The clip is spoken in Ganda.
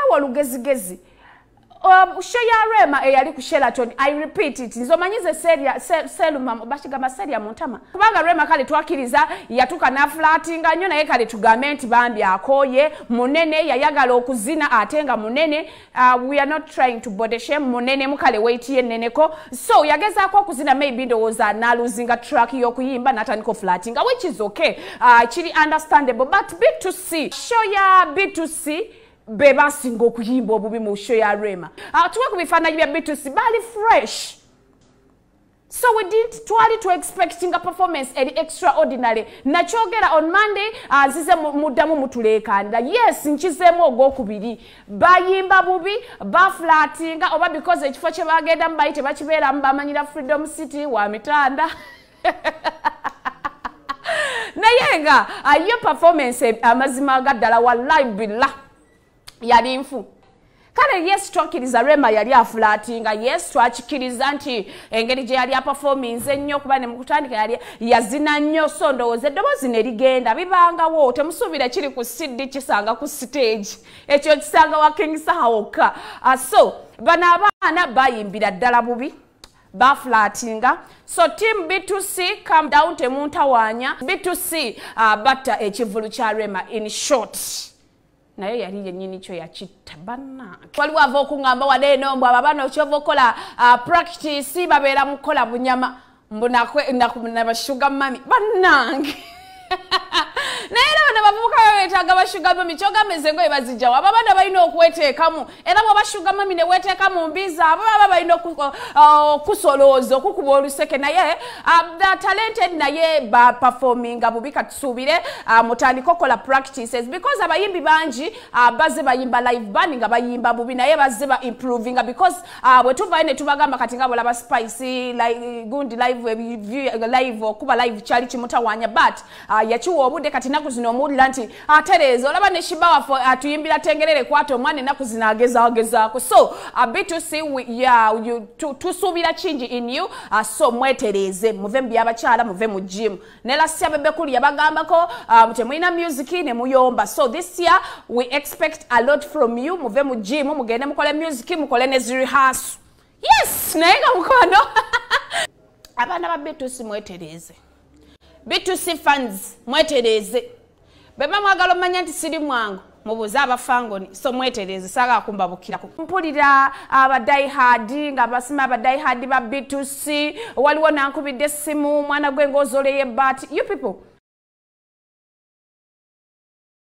bawa lugezigezi show ya Rema eyali ku Sheraton. I repeat it. Nzomanyize seluma bashigama seria montama. Kubanga Rema kale twakiriza yatuka na flatinga nnyo naye kale tugamenti bambi akoye munene yayagala okuzina atenga munene. We are not trying to body shame munene mukale weight ye neneko. So yageza ko kuzina maybe ndowoza na losing track yokuyimba nataniko flatinga, which is okay. Chiri understandable, but B2C show ya B2C beba singo kuyimba obubi mu show ya Rema. Tuwe kubifana bya B2C bali fresh. So we did twali to expecting a performance extraordinary. Nachogera on Monday nzize mudamu mutulekanda. Yes, nchizemo ogwokubiri. Bayiimba Bubi baflatinga oba because ekifo kye bagenda mbayite bakibera mbamanyira Freedom City wa mitanda. Nayenga iyo performance amazima gaddala wallahi billah yali nfu. Kale yes twakiriza Rema yali aflatinga, yes twachikiriza nti engeri gye yali performance nnyo kuba ne mukutandika yali yazina nnyo so ndowooza eddobozi ne ligenda bibangawo temusuubira kiri ku CD kisanga ku stage ekyo kisanga wa King Sahawoka. So bana abaana bayimbira ddala bubi baflatinga. So team B2C come down temuntawanya B2C batta ekivulu kya Rema in short. Nayo yali yennyini kyo yakitta banna. Waliwo ava okungamba wadde nombo ababana okyova okola practice babeera mukola bunyama mbuna bashuga mami bannange. Naye era bavubuka beetaaga bashuga mami kyogambye ngo ebazijjawo ababana balina okweteekamu era bw'abashuga mami ne weeteekamu mbiza abo baba balina okusolooza okukuba oluseke naye the talented naye ba performinga bubi katusuubire mutandika okola practices because abayimbi bangi bazze bayimba live band nga bayimba bubi naye bazze ba improvinga because bwe tuvayo ne tubagamba kati nga bolaba Spicy gundi live okuba live kyali kimutawanya but yakiwa obudde kati naku zino omulira nti atereeza olaba ne Shibawa atuyimbira tengerere kwata omwana naku zino agezaako. So B2C tusuubira kingi in you so mwetereeze muve mu byabakyala muve mu gym. Ne lasya bebe kuli yabagambako temulina music ne muyomba. So this year we expect a lot from you. Muve mu gym mugende mukole music mukole ne rehearsal. Yes naye nga mukono abaana ba B2C mwetereeze. B2C fans mwetereze beba mwagala omanya nti siri mwangu mubuza abafangoni so mwetereze saga kumbabukirako mpulira abadayihard nga basima abadayihard ba B2C waliwo nankubidde simu mwana gwe ngozoleye but you people